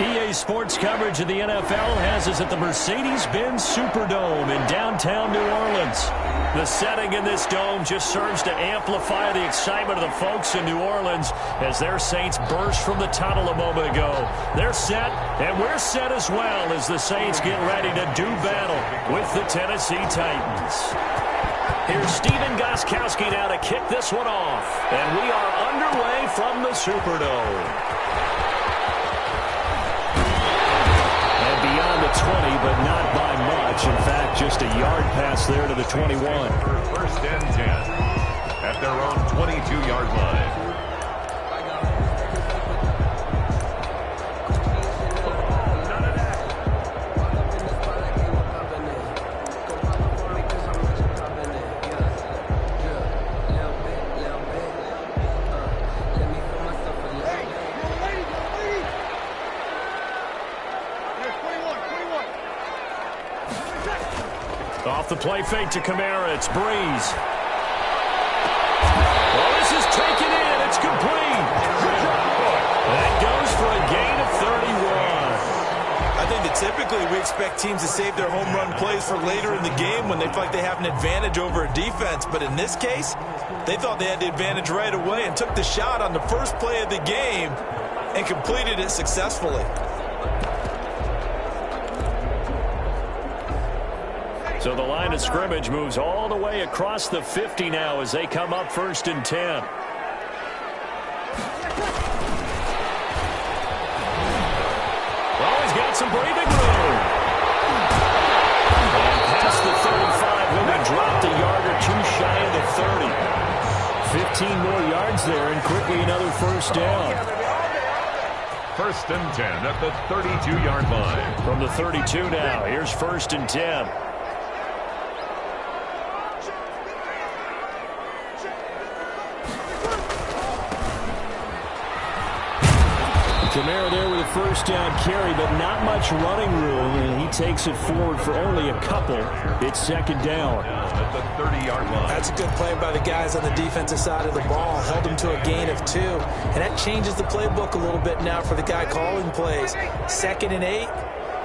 EA Sports coverage of the NFL has us at the Mercedes-Benz Superdome in downtown New Orleans. The setting in this dome just serves to amplify the excitement of the folks in New Orleans as their Saints burst from the tunnel a moment ago. They're set, and we're set as well as the Saints get ready to do battle with the Tennessee Titans. Here's Stephen Gostkowski now to kick this one off, and we are underway from the Superdome. Beyond the 20, but not by much. In fact, just a yard pass there to the 21. First and 10 at their own 22-yard line. Off the play fake to Kamara, it's Breeze. Well, this is taken in, it's complete. That goes for a gain of 31. I think that typically we expect teams to save their home run plays for later in the game when they feel like they have an advantage over a defense. But in this case, they thought they had the advantage right away and took the shot on the first play of the game and completed it successfully. So the line of scrimmage moves all the way across the 50 now as they come up first and 10. Well, he's got some breathing room. And past the 35, when we dropped a yard or two shy of the 30. 15 more yards there and quickly another first down. First and 10 at the 32-yard line. From the 32 now, here's first and 10. Kamara there with a first down carry, but not much running room, and he takes it forward for only a couple. It's second down. At the 30-yard line. That's a good play by the guys on the defensive side of the ball. Held him to a gain of 2. And that changes the playbook a little bit now for the guy calling plays. 2nd and 8.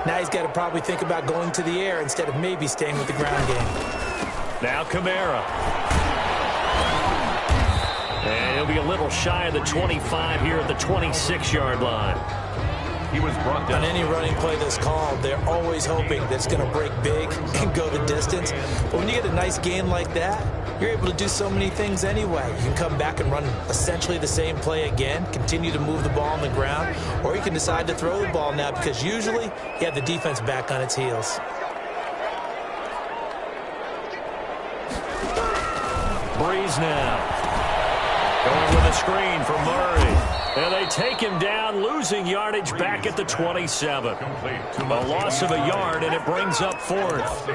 Now he's got to probably think about going to the air instead of maybe staying with the ground game. Now Kamara. And he'll be a little shy of the 25 here at the 26-yard line. He was brought down. On any running play that's called, they're always hoping that it's going to break big and go the distance. But when you get a nice gain like that, you're able to do so many things anyway. You can come back and run essentially the same play again, continue to move the ball on the ground, or you can decide to throw the ball now because usually you have the defense back on its heels. Breeze now. Going with a screen for Murray. And they take him down, losing yardage back at the 27. A loss of a yard, and it brings up fourth.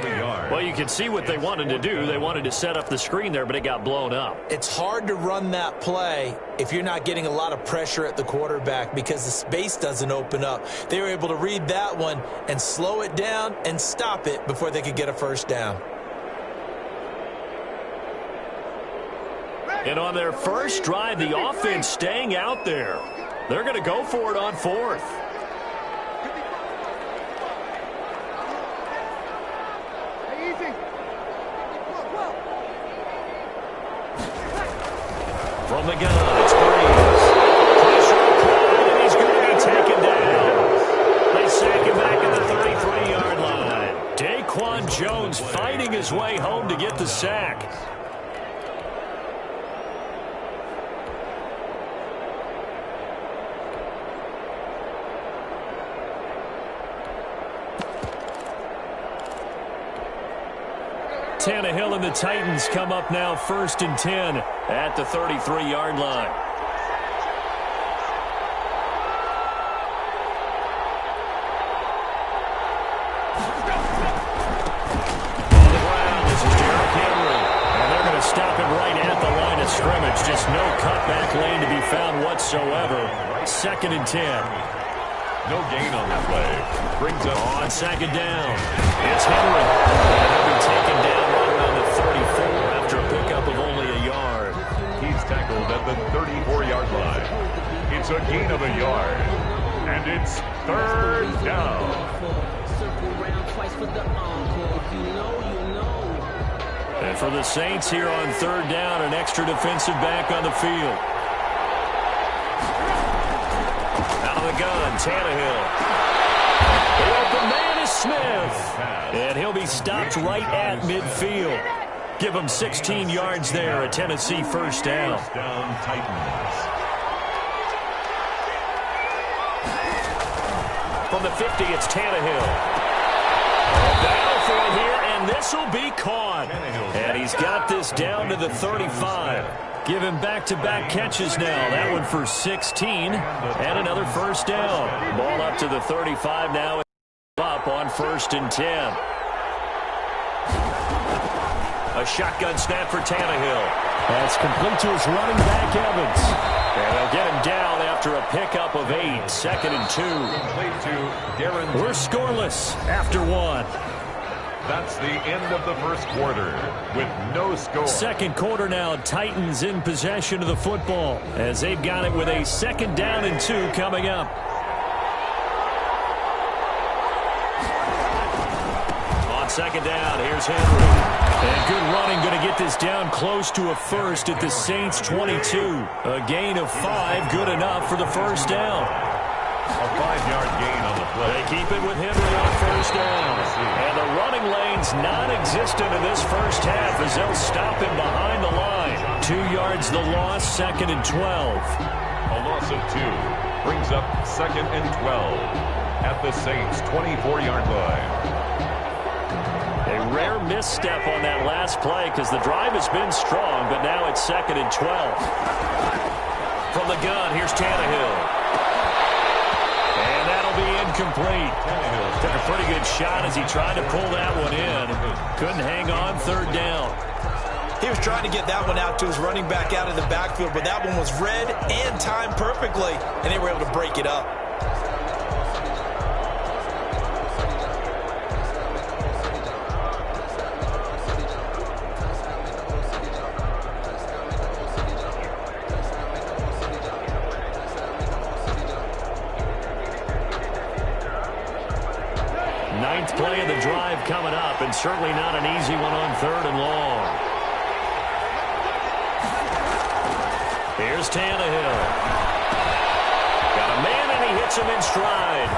Well, you can see what they wanted to do. They wanted to set up the screen there, but it got blown up. It's hard to run that play if you're not getting a lot of pressure at the quarterback because the space doesn't open up. They were able to read that one and slow it down and stop it before they could get a first down. And on their first drive, the offense staying out there. They're going to go for it on fourth. From the gun, it's Breeze. Pressure applied, and he's going to be taken down. They sack him back at the 33-yard line. Daquan Jones fighting his way home to get the sack. Tannehill and the Titans come up now first and 10 at the 33-yard line. On the ground, this is Derrick Henry. And they're going to stop him right at the line of scrimmage. Just no cutback lane to be found whatsoever. Second and 10. No gain on that play. Brings up on second down. It's Henry. And he'll be taken down right around the 34 after a pickup of only a yard. He's tackled at the 34-yard line. It's a gain of a yard. And it's third down. And for the Saints here on third down, an extra defensive back on the field. Out of the gun, Tannehill. The open man is Smith. And he'll be stopped right at midfield. Give him 16 yards there, a Tennessee first down. Titans. From the 50, it's Tannehill. Battle for it here, and this will be caught. And he's got this down to the 35. Give him back-to-back catches now. That one for 16, and another first down. Ball up to the 35 now. Up on 1st and 10. A shotgun snap for Tannehill. That's complete to his running back, Evans. And they'll get him down after a pickup of 8. 2nd and 2. We're scoreless after 1. That's the end of the first quarter with no score. Second quarter now, Titans in possession of the football as they've got it with a 2nd down and 2 coming up. On 2nd down, here's Henry. And good running, going to get this down close to a first at the Saints 22. A gain of 5, good enough for the first down. A 5-yard gain on the play. They keep it with Henry on first down. And the running lane's non-existent in this first half as they'll stop him behind the line. 2 yards the loss, 2nd and 12. A loss of 2 brings up 2nd and 12 at the Saints 24-yard line. A rare misstep on that last play because the drive has been strong, but now it's 2nd and 12. From the gun, here's Tannehill. And that'll be incomplete. Took a pretty good shot as he tried to pull that one in. Couldn't hang on 3rd down. He was trying to get that one out to his running back out of the backfield, but that one was read and timed perfectly, and they were able to break it up. Ninth play of the drive coming up, and certainly not an easy one on 3rd and long. Here's Tannehill. Got a man, and he hits him in stride.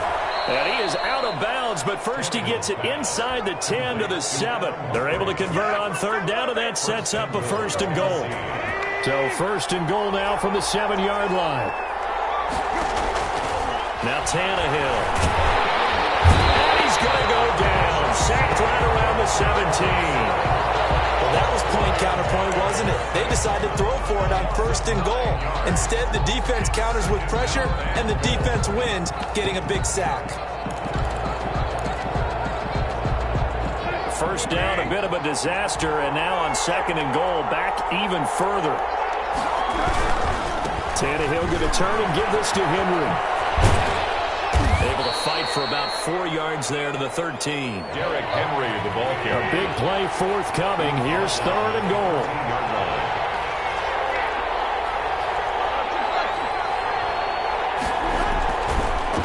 And he is out of bounds, but first he gets it inside the 10 to the 7. They're able to convert on 3rd down, and that sets up a 1st and goal. So 1st and goal now from the 7-yard line. Now Tannehill. Going to go down. Sacked right around the 17. Well, that was point counterpoint, wasn't it? They decided to throw for it on 1st and goal. Instead, the defense counters with pressure, and the defense wins, getting a big sack. First down, a bit of a disaster, and now on 2nd and goal, back even further. Tannehill going to turn and give this to Henry. Able to fight for about 4 yards there to the 13. Derrick Henry, the ball carrier. A big play forthcoming. Here's 3rd and goal.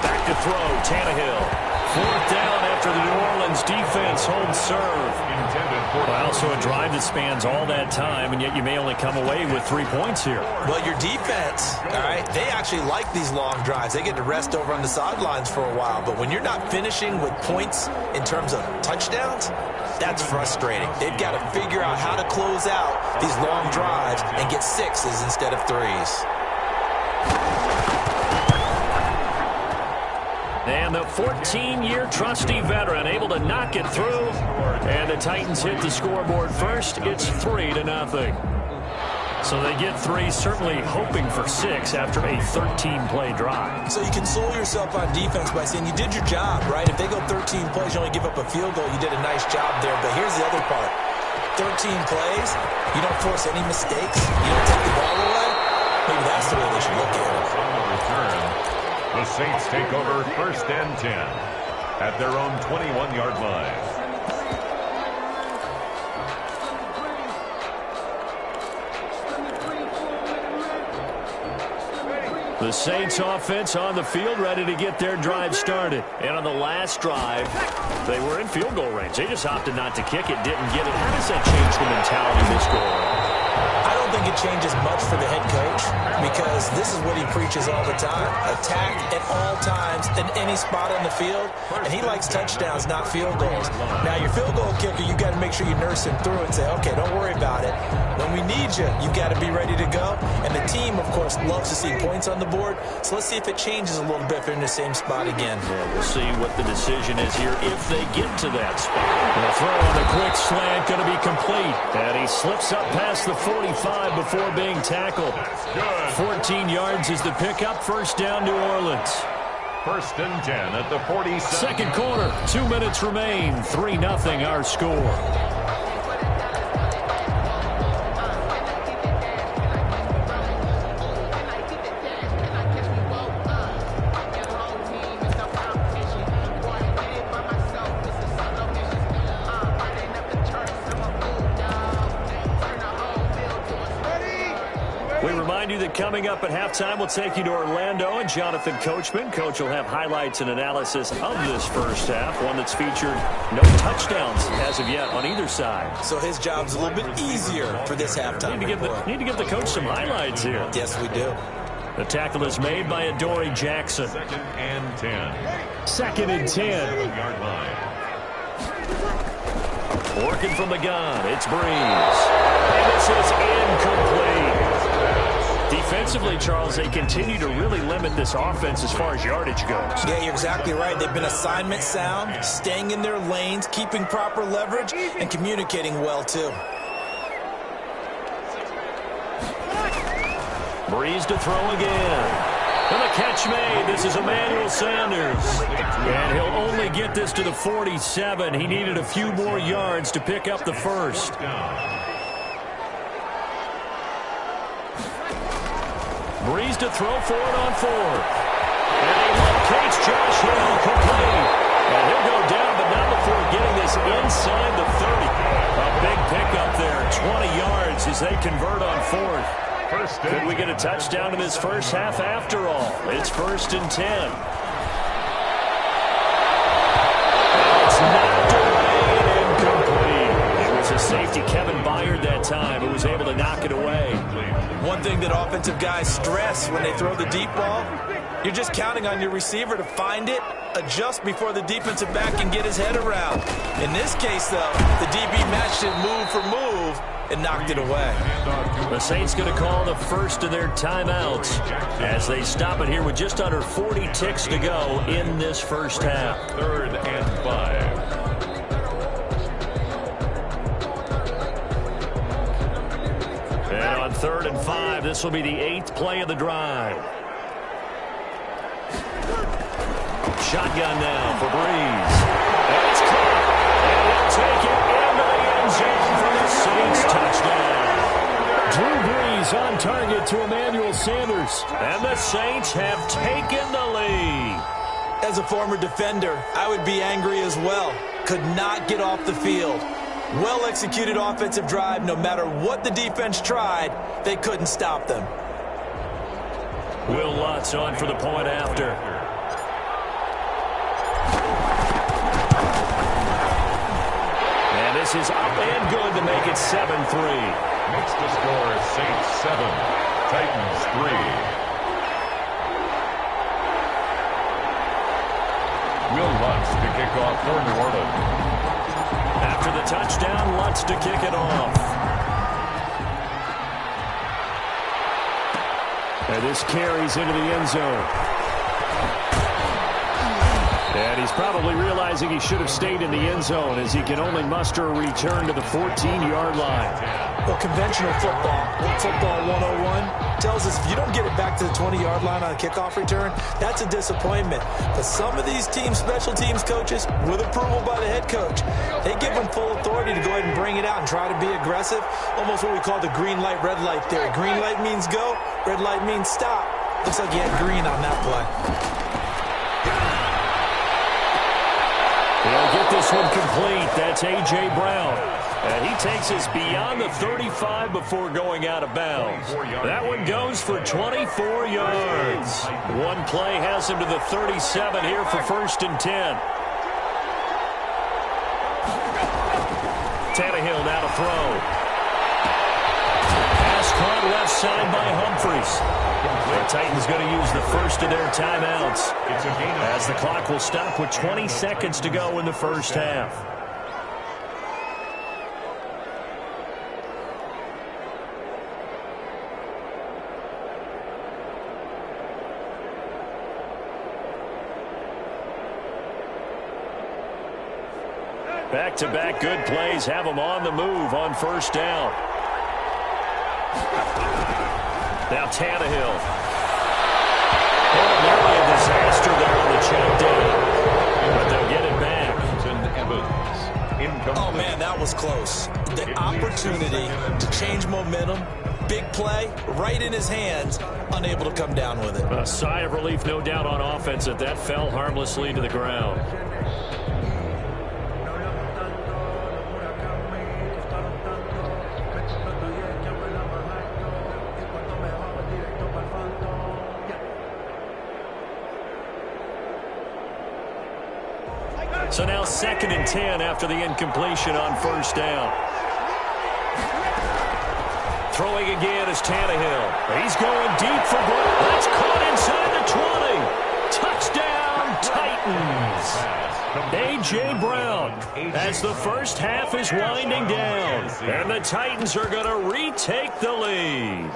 Back to throw, Tannehill. 4th down after the New Orleans defense holds serve. Also a drive that spans all that time, and yet you may only come away with 3 points here. Well, your defense, all right, they actually like these long drives. They get to rest over on the sidelines for a while. But when you're not finishing with points in terms of touchdowns, that's frustrating. They've got to figure out how to close out these long drives and get 6s instead of 3s. And the 14-year trusty veteran able to knock it through. And the Titans hit the scoreboard first. It's 3-0. So they get 3, certainly hoping for 6 after a 13-play drive. So you console yourself on defense by saying you did your job, right? If they go 13 plays, you only give up a field goal, you did a nice job there. But here's the other part. 13 plays, you don't force any mistakes, you don't take the ball away. Maybe that's the way they should look at it. On the return, the Saints take over 1st and 10 at their own 21-yard line. The Saints offense on the field, ready to get their drive started. And on the last drive, they were in field goal range. They just opted not to kick it, didn't get it. How does that change the mentality of this goal? I don't think it changes much for the head coach because this is what he preaches all the time. Attack at all times in any spot on the field, and he likes touchdowns, not field goals. Now, your field goal kicker, you got to make sure you nurse him through and say, okay, don't worry about it. When we need you, you got to be ready to go. And the team, of course, loves to see points on the board, so let's see if it changes a little bit if they're in the same spot again. Yeah, we'll see what the decision is here if they get to that spot. The throw on the quick slant going to be complete, and he slips up past the 45 before being tackled. 14 yards is the pickup. First down, New Orleans. First and 10 at the 47. Second quarter, 2 minutes remain. 3-0 our score. That coming up at halftime, we'll take you to Orlando and Jonathan Coachman. Coach will have highlights and analysis of this first half, one that's featured no touchdowns as of yet on either side. So his job's a little bit easier for this halftime. Need to give the coach some highlights here. Yes, we do. The tackle is made by Adoree Jackson. Second and 10. Second and 10. Yard line. Working from the gun, it's Breeze. And this is incomplete. Defensively, Charles, they continue to really limit this offense as far as yardage goes. Yeah, you're exactly right. They've been assignment sound, staying in their lanes, keeping proper leverage, and communicating well, too. Breeze to throw again. And the catch made. This is Emmanuel Sanders. And he'll only get this to the 47. He needed a few more yards to pick up the first. Breeze to throw for it on fourth. And he locates Josh Hill complete. And he'll go down, but not before getting this inside the 30. A big pickup there, 20 yards as they convert on fourth. Could we get a touchdown in this first half after all? It's first and 10. And it's knocked away and incomplete. It was a safety, Kevin Byard, that time, who was able to knock it away. One thing that offensive guys stress when they throw the deep ball, you're just counting on your receiver to find it, adjust before the defensive back can get his head around. In this case, though, the DB matched it move for move and knocked it away. The Saints going to call the first of their timeouts as they stop it here with just under 40 ticks to go in this first half. Third and 5. And on 3rd and 5, this will be the 8th play of the drive. Shotgun now for Breeze. And it's caught. And he'll take it into the end zone for the Saints touchdown. Drew Brees on target to Emmanuel Sanders. And the Saints have taken the lead. As a former defender, I would be angry as well. Could not get off the field. Well-executed offensive drive. No matter what the defense tried, they couldn't stop them. Will Lutz on for the point after. And this is up and good to make it 7-3. Makes the score Saints 7, Titans 3. Will Lutz to kick off for New Orleans. After the touchdown, Lutz to kick it off. And this carries into the end zone. And he's probably realizing he should have stayed in the end zone as he can only muster a return to the 14-yard line. Well, conventional football 101 tells us if you don't get it back to the 20-yard line on a kickoff return, that's a disappointment. But some of these special teams coaches, with approval by the head coach, they give them full authority to go ahead and bring it out and try to be aggressive. Almost what we call the green light, red light theory. Green light means go, red light means stop. Looks like he had green on that play. He'll get this one complete. That's A.J. Brown. And he takes us beyond the 35 before going out of bounds. That one goes for 24 yards. One play has him to the 37 here for 1st and 10. Tannehill now to throw. Pass caught left side by Humphries. The Titans going to use the first of their timeouts as the clock will stop with 20 seconds to go in the first half. Back-to-back good plays have them on the move on 1st down. Now Tannehill. Oh, nearly a disaster there on the check down. But they'll get it back. Oh, man, that was close. The opportunity to change momentum, big play, right in his hands, unable to come down with it. A sigh of relief, no doubt, on offense that fell harmlessly to the ground. So now 2nd and 10 after the incompletion on 1st down. Throwing again is Tannehill. He's going deep for goal. That's caught inside the 20. Touchdown, Titans. A.J. Brown as the first half is winding down. And the Titans are going to retake the lead.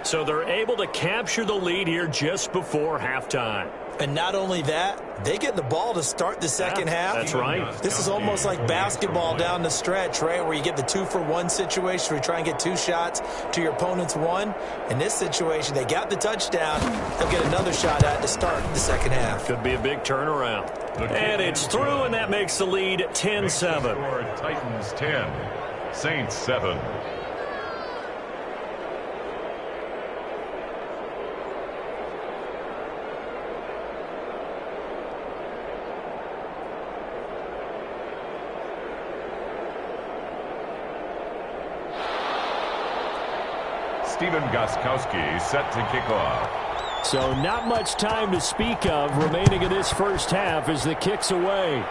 So they're able to capture the lead here just before halftime. And not only that, they get the ball to start the second half. That's right. This is almost like basketball down the stretch, right, where you get the 2-for-1 situation where you try and get 2 shots to your opponent's 1. In this situation, they got the touchdown. They'll get another shot at to start the second half. Could be a big turnaround. And it's through, and that makes the lead 10-7. Titans 10, Saints 7. Steven Gostkowski set to kick off. So not much time to speak of remaining in this first half as the kick's away.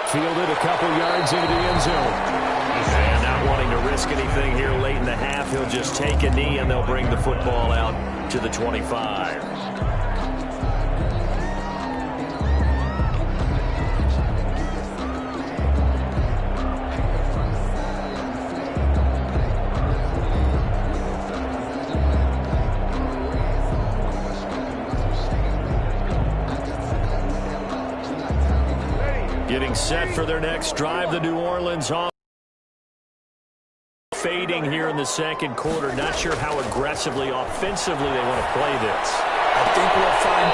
Fielded a couple yards into the end zone. And not wanting to risk anything here late in the half, he'll just take a knee and they'll bring the football out to the 25. Getting set for their next drive, the New Orleans offense fading here in the second quarter. Not sure how aggressively, offensively they want to play this. I think we'll find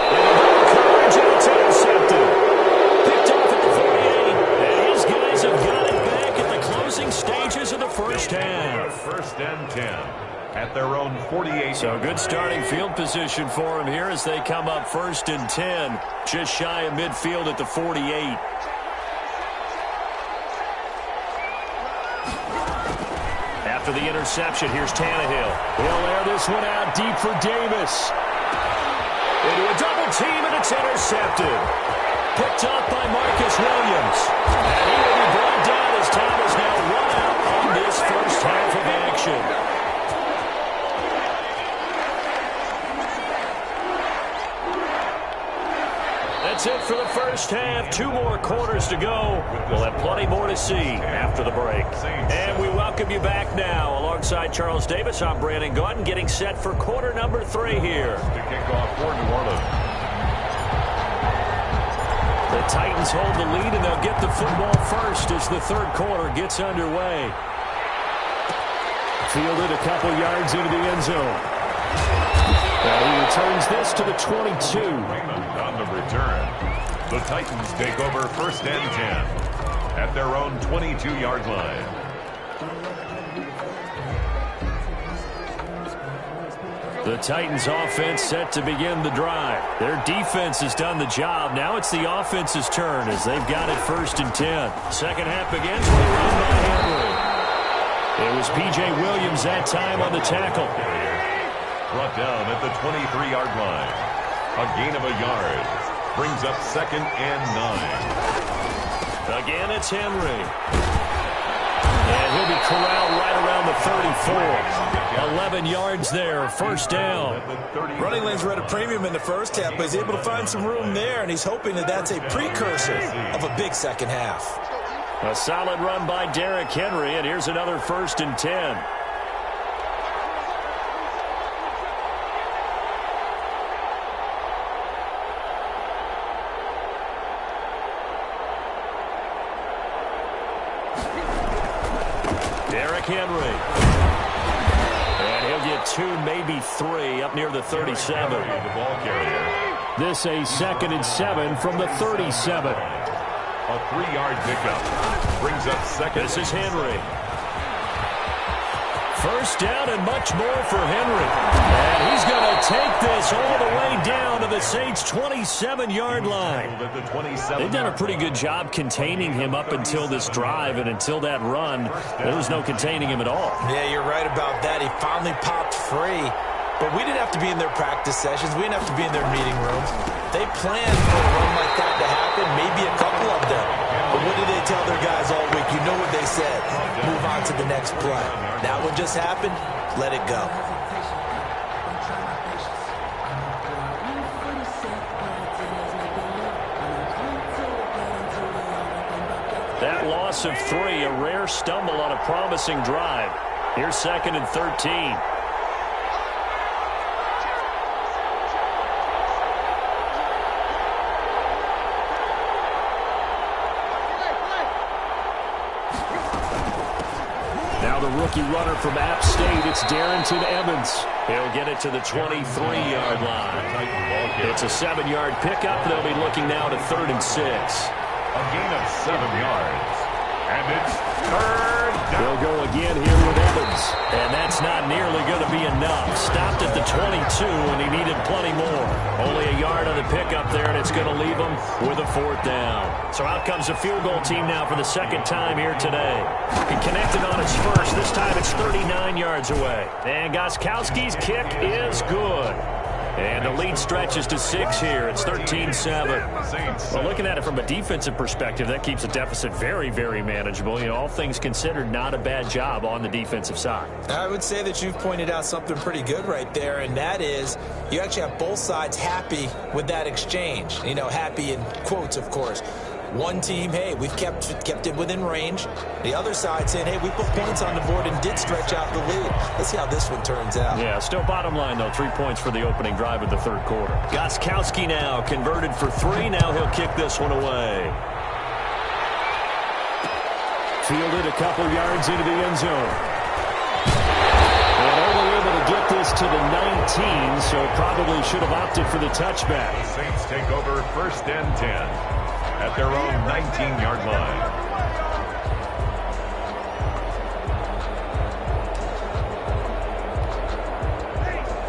coverage, and it's intercepted. Picked off at the 48, and his guys have got it back at the closing stages of the first half. 1st and 10 at their own 48. So good starting field position for them here as they come up 1st and 10, just shy of midfield at the 48. After the interception, here's Tannehill. He'll air this one out deep for Davis. Into a double team, and it's intercepted. Picked up by Marcus Williams. And he will be brought down as time is now run out on this first half of action. That's it for the first half. 2 more quarters to go. We'll have plenty more to see after the break. And we welcome you back now. Alongside Charles Davis, I'm Brandon Gaudin, getting set for quarter number 3 here. To kick off for New Orleans. The Titans hold the lead, and they'll get the football first as the third quarter gets underway. Fielded a couple yards into the end zone. And he returns this to the 22. On the return, the Titans take over 1st and 10 at their own 22-yard line. The Titans offense set to begin the drive. Their defense has done the job. Now it's the offense's turn as they've got it 1st and 10. Second half begins with a run by Henry. It was P.J. Williams that time on the tackle. Brought down at the 23-yard line. A gain of a yard. Brings up 2nd and 9. Again, it's Henry. And he'll be corralled right around the 34. 11 yards there, 1st down. Running lanes were at a premium in the first half, but he's able to find some room there, and he's hoping that that's a precursor of a big second half. A solid run by Derrick Henry, and here's another 1st and 10. Henry. And he'll get 2, maybe 3 up near the 37. The ball carrier. This a 2nd and 7 from the 37. A 3-yard pickup. Brings up 2nd. This is Henry. 1st down and much more for Henry. And he's going to take this all the way down to the Saints' 27-yard line. They've done a pretty good job containing him up until this drive, and until that run, there was no containing him at all. Yeah, you're right about that. He finally popped free. But we didn't have to be in their practice sessions. We didn't have to be in their meeting rooms. They planned for a run like that to happen, maybe a couple of them. But what did they tell their guys all week? You know what they said. Move on to the next play. That one just happened. Let it go. That loss of 3, a rare stumble on a promising drive. Here's 2nd and 13. Now the rookie runner from App State, it's Darrington Evans. He'll get it to the 23-yard line. It's a 7-yard pickup. They'll be looking now to 3rd and 6. A gain of 7 yards. And it's 3rd down. They'll go again here with Evans. And that's not nearly going to be enough. Stopped at the 22, and he needed plenty more. Only a yard on the pickup there, and it's going to leave him with a 4th down. So out comes the field goal team now for the 2nd time here today. He connected on his first. This time it's 39 yards away. And Gostkowski's kick is good. And the lead stretches to 6 here. It's 13-7. Well, looking at it from a defensive perspective, that keeps the deficit very, very manageable. You know, all things considered, not a bad job on the defensive side. I would say that you've pointed out something pretty good right there, and that is you actually have both sides happy with that exchange. You know, happy in quotes, of course. One team, hey, we've kept it within range. The other side saying, hey, we put points on the board and did stretch out the lead. Let's see how this one turns out. Yeah, still bottom line, though, 3 points for the opening drive of the 3rd quarter. Gostkowski now converted for 3. Now he'll kick this one away. Fielded a couple yards into the end zone. And only able to get this to the 19, so probably should have opted for the touchback. The Saints take over 1st and 10. At their own 19-yard line.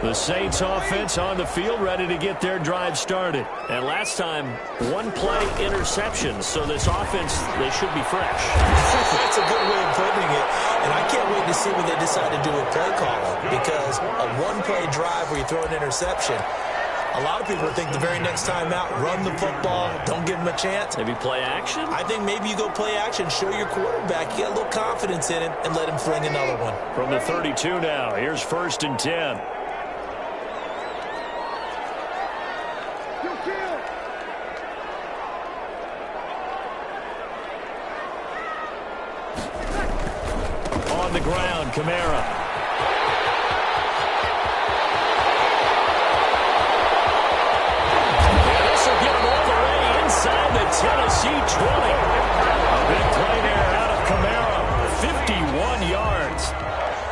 The Saints offense on the field ready to get their drive started. And last time, 1-play interception. So this offense, they should be fresh. That's a good way of putting it. And I can't wait to see what they decide to do with play calling. Because a 1-play drive where you throw an interception, a lot of people think the very next time out, run the football, don't give him a chance. Maybe play action? I think maybe you go play action, show your quarterback, you got a little confidence in him, and let him fling another one. From the 32 now, here's 1st and 10. On the ground, Kamara. Inside the Tennessee 20. A big play there out of Kamara. 51 yards.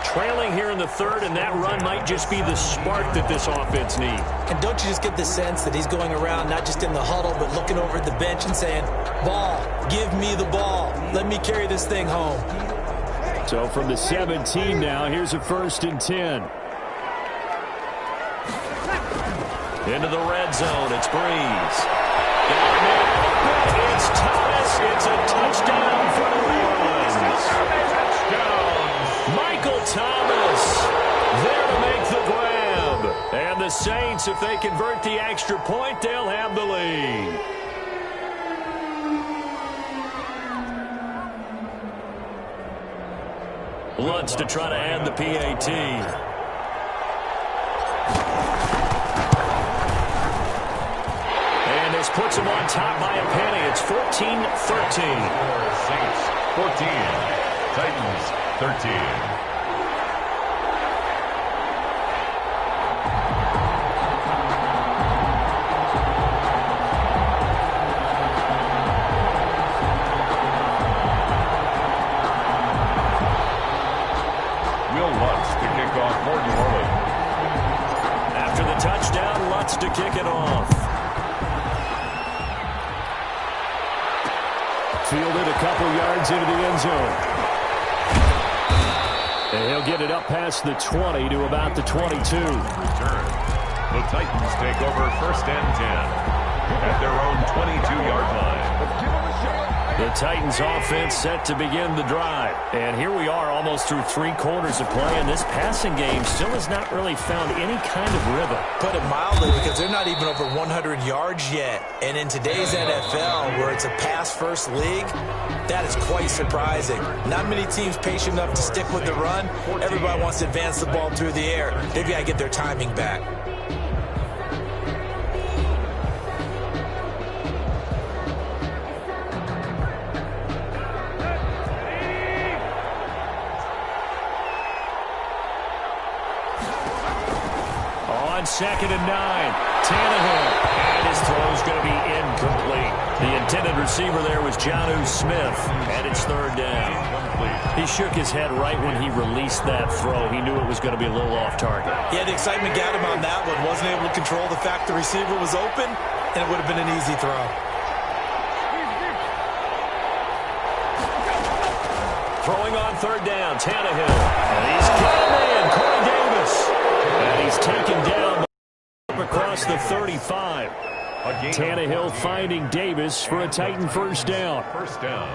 Trailing here in the 3rd, and that run might just be the spark that this offense needs. And don't you just get the sense that he's going around, not just in the huddle, but looking over at the bench and saying, ball, give me the ball. Let me carry this thing home. So from the 17 now, here's a 1st and 10. Into the red zone, it's Breeze. It's Thomas. It's a touchdown for New Orleans. Michael Thomas there to make the grab. And the Saints, if they convert the extra point, they'll have the lead. Lutz to try to add the PAT. And this puts him on top by a penny. It's 14-13. Saints 14, Titans 13. After the touchdown, Lutz to kick it off. Fielded a couple yards into the end zone. And he'll get it up past the 20 to about the 22. Return. The Titans take over 1st and 10 at their own 22-yard line. The Titans offense set to begin the drive. And here we are almost through 3 quarters of play, and this passing game still has not really found any kind of rhythm. Put it mildly, because they're not even over 100 yards yet. And in today's NFL, where it's a pass-first league, that is quite surprising. Not many teams patient enough to stick with the run. Everybody wants to advance the ball through the air. They've got to get their timing back. On 2nd and 9, Tannehill, and his throw's going to be incomplete. The intended receiver there was Jonnu Smith, and it's 3rd down. He shook his head right when he released that throw. He knew it was going to be a little off target. Yeah, the excitement got him on that one. Wasn't able to control the fact the receiver was open, and it would have been an easy throw. Throwing on 3rd down, Tannehill. And he's got him in, Corey Davis. And he's taken down across the 35. Tannehill finding Davis for a Titan 1st down. 1st down.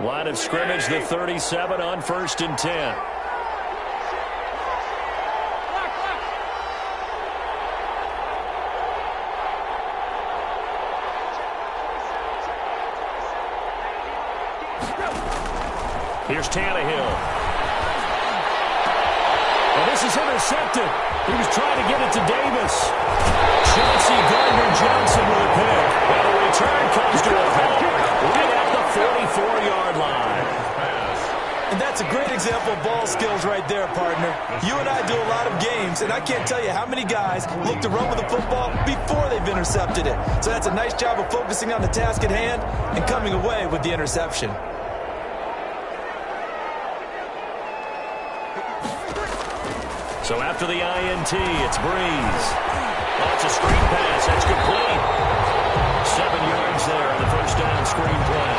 Line of scrimmage, the 37 on 1st and 10. Here's Tannehill. And this is intercepted. He was trying to get it to Davis. Chauncey Gardner-Johnson with a pick. And the return comes to a halt right at the 44-yard line. And that's a great example of ball skills right there, partner. You and I do a lot of games, and I can't tell you how many guys look to run with the football before they've intercepted it. So that's a nice job of focusing on the task at hand and coming away with the interception. So after the INT, it's Breeze. That's a screen pass. That's complete. 7 yards there on the 1st down screen play.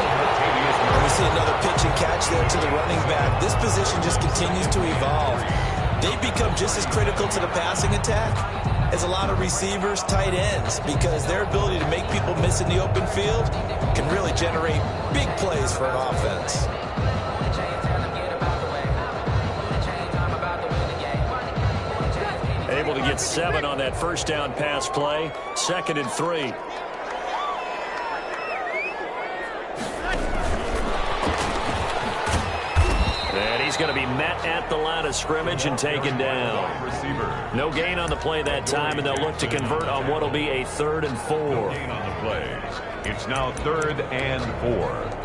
We see another pitch and catch there to the running back. This position just continues to evolve. They've become just as critical to the passing attack as a lot of receivers, tight ends, because their ability to make people miss in the open field can really generate big plays for an offense. Able to get 7 on that 1st down pass play. 2nd and 3. And he's going to be met at the line of scrimmage and taken down. No gain on the play that time, and they'll look to convert on what will be a 3rd and 4. No gain on the play. It's now 3rd and 4.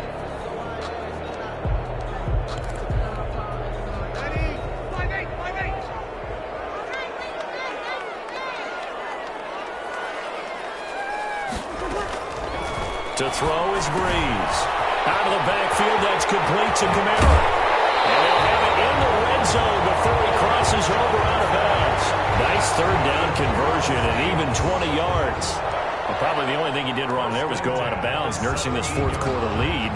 To throw is Breeze. Out of the backfield, that's complete to Kamara. And they'll have it in the red zone before he crosses over out of bounds. Nice 3rd down conversion and even 20 yards. Well, probably the only thing he did wrong there was go out of bounds, nursing this fourth quarter lead.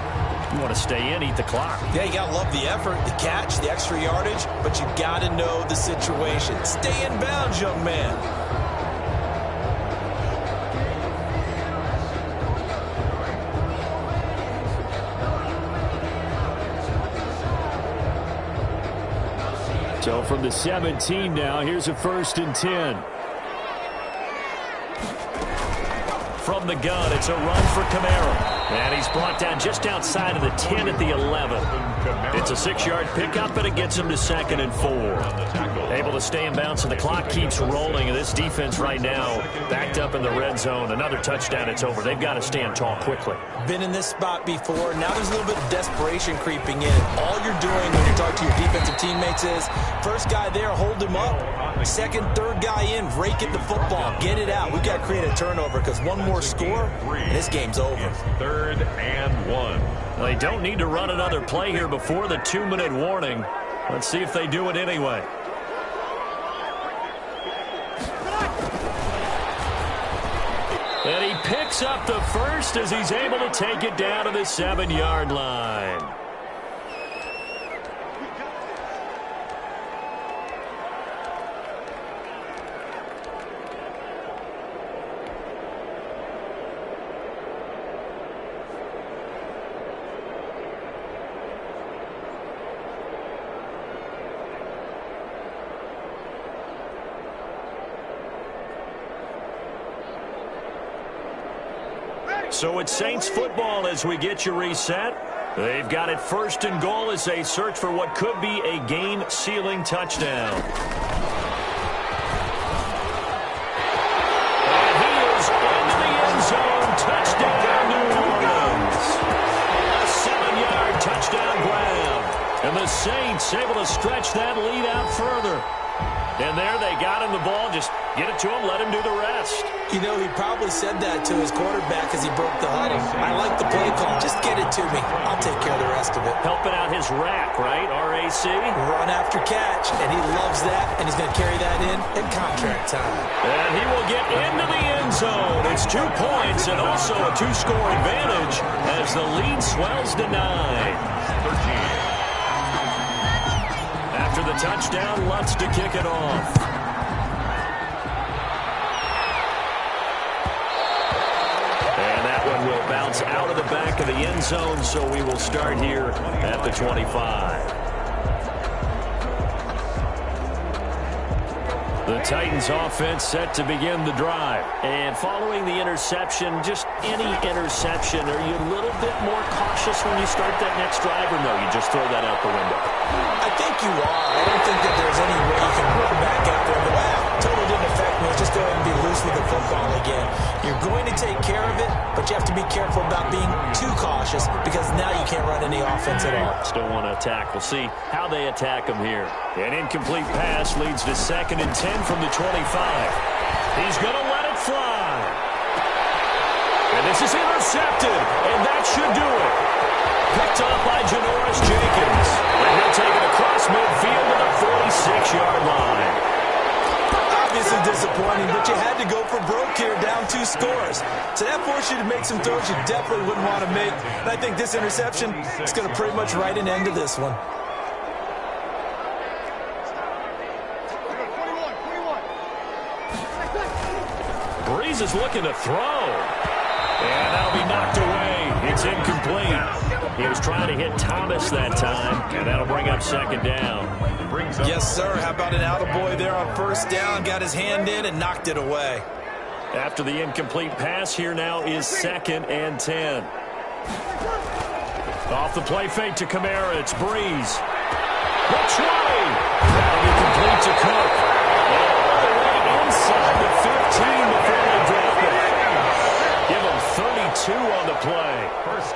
You want to stay in, eat the clock. Yeah, you got to love the effort, the catch, the extra yardage, but you got to know the situation. Stay in bounds, young man. So from the 17 now, here's a 1st and 10. From the gun, it's a run for Kamara. And he's brought down just outside of the 10 at the 11. It's a 6-yard pickup, and it gets him to 2nd and 4. Able to stay in bounds, and the clock keeps rolling. And this defense right now backed up in the red zone. Another touchdown, it's over. They've got to stand tall quickly. Been in this spot before. Now there's a little bit of desperation creeping in. All you're doing when you're talking to your defensive teammates is, first guy there, hold him up. Second, third guy in, rake at the football. Get it out. We've got to create a turnover because one more score, and this game's over. 3rd and 1. Well, they don't need to run another play here before the 2-minute warning. Let's see if they do it anyway. And he picks up the first as he's able to take it down to the 7-yard line. So it's Saints football as we get you reset. They've got it 1st and goal as they search for what could be a game-sealing touchdown. And he is into the end zone. Touchdown, New Orleans. A 7-yard touchdown grab. And the Saints able to stretch that lead out further. And there they got him the ball. Just get it to him, let him do the rest. You know, he probably said that to his quarterback as he broke the huddle. I like the play call. Just get it to me. I'll take care of the rest of it. Helping out his rack, right? RAC? Run after catch, and he loves that, and he's going to carry that in contract time. And he will get into the end zone. It's 2 points and also a 2-score advantage as the lead swells to 9. 13. After the touchdown, Lutz to kick it off. And that one will bounce out of the back of the end zone, so we will start here at the 25. The Titans offense set to begin the drive. And following the interception, just any interception, are you a little bit more cautious when you start that next drive, or no, you just throw that out the window? I think you are. I don't think that there's any way you can run back out there and go, totally didn't affect me. Let's just go ahead and be loose with the football again. You're going to take care of it, but you have to be careful about being too cautious because now you can't run any offense at all. Still want to attack. We'll see how they attack him here. An incomplete pass leads to 2nd and 10 from the 25. He's going to let it fly. And this is intercepted, and that should do it. Picked up by Janoris Jenkins. And he'll take it across midfield to the 46-yard line. Obviously disappointing, but you had to go for broke here, down 2 scores. So that forced you to make some throws you definitely wouldn't want to make. And I think this interception is going to pretty much write an end to this one. Breeze is looking to throw. And that'll be knocked away. It's incomplete. He was trying to hit Thomas that time, and that'll bring up 2nd down. Yes, sir. How about an attaboy there on 1st down? Got his hand in and knocked it away. After the incomplete pass, here now is 2nd and 10. Off the play fake to Kamara, it's Breeze. Which way? That'll be complete to Cook. All the way inside the 15 before they drop it. Give him 32 on the play.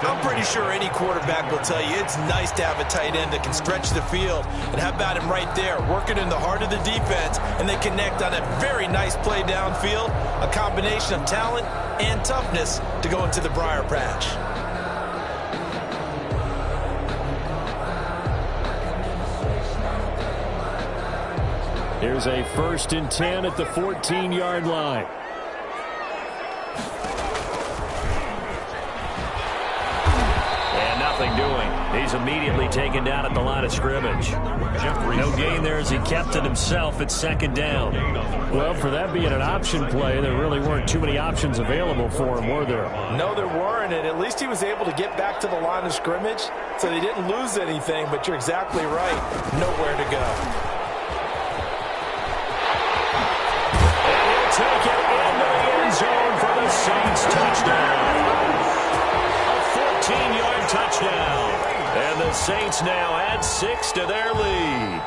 I'm pretty sure any quarterback will tell you it's nice to have a tight end that can stretch the field. And how about him right there, working in the heart of the defense, and they connect on a very nice play downfield, a combination of talent and toughness to go into the briar patch. Here's a 1st and 10 at the 14-yard line. nothing doing. He's immediately taken down at the line of scrimmage. No gain there as he kept it himself at second down. Well, for that being an option play, there really weren't too many options available for him, were there? No, there weren't, and at least he was able to get back to the line of scrimmage, so they didn't lose anything, but you're exactly right. Nowhere to go. And he'll take it into the end zone for the Saints touchdown. A 14-yard touchdown. And the Saints now add 6 to their lead.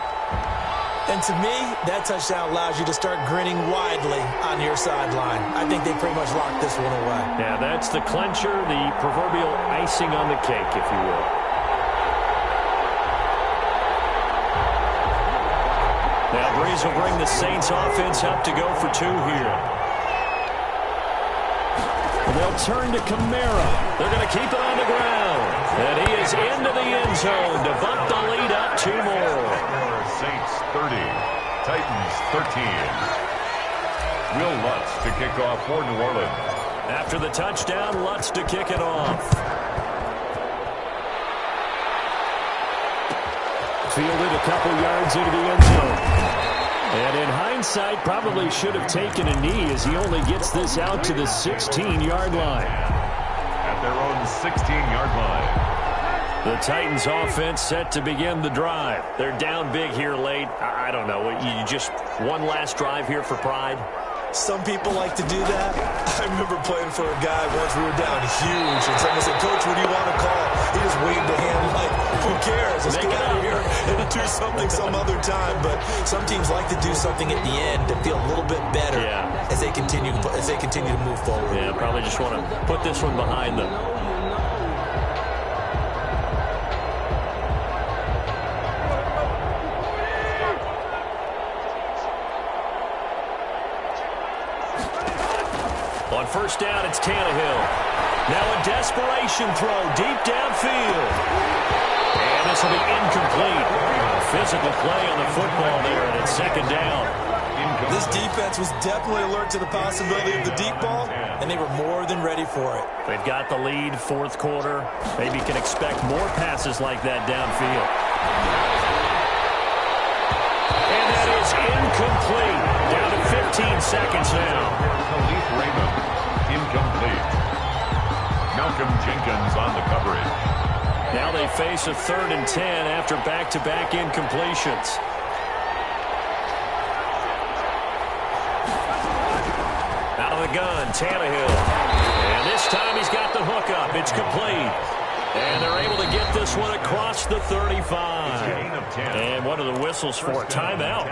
And to me, that touchdown allows you to start grinning widely on your sideline. I think they pretty much locked this one away. Yeah, that's the clincher, the proverbial icing on the cake, if you will. Now Breeze will bring the Saints offense up to go for 2 here. They'll turn to Kamara. They're going to keep it on the ground. And he is into the end zone to bump the lead up 2 more. Saints 30, Titans 13. Will Lutz to kick off for New Orleans. After the touchdown, Lutz to kick it off. Fielded a couple yards into the end zone. And in hindsight, probably should have taken a knee as he only gets this out to the 16-yard line. At their own 16-yard line. The Titans offense set to begin the drive. They're down big here late. I don't know. You just one last drive here for pride? Some people like to do that. I remember playing for a guy once. We were down huge, and someone said, "Coach, what do you want to call?" He just waved a hand like, "Who cares? Let's get out of here and do something some other time." But some teams like to do something at the end to feel a little bit better as they continue to move forward. Yeah, probably just want to put this one behind them. On first down, it's Tannehill. Now a desperation throw deep downfield. And this will be incomplete. A physical play on the football there, and it's second down. This defense was definitely alert to the possibility of the deep ball, and they were more than ready for it. They've got the lead, fourth quarter. Maybe can expect more passes like that downfield. And that is incomplete. Down to 15 seconds now. Khalif Raymond, incomplete. Malcolm Jenkins on the coverage. Now they face a 3rd and 10 after back-to-back incompletions. Out of the gun, Tannehill. And this time he's got the hook up. It's complete. And they're able to get this one across the 35. And what are the whistles for? Timeout.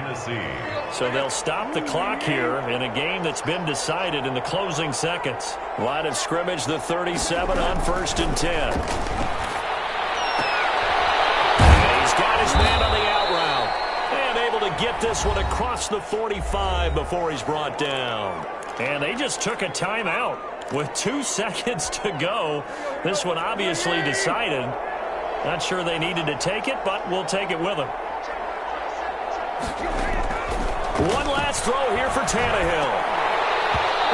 So they'll stop the clock here in a game that's been decided in the closing seconds. Line of scrimmage, the 37 on 1st and 10. And he's got his man on the out route. And able to get this one across the 45 before he's brought down. And they just took a timeout. With 2 seconds to go, this one obviously decided. Not sure they needed to take it, but we'll take it with them. One last throw here for Tannehill.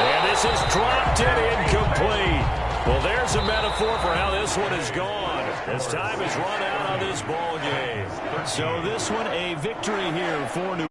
And this is dropped and incomplete. Well, there's a metaphor for how this one is gone. As time has run out on this ball game. So this one a victory here for New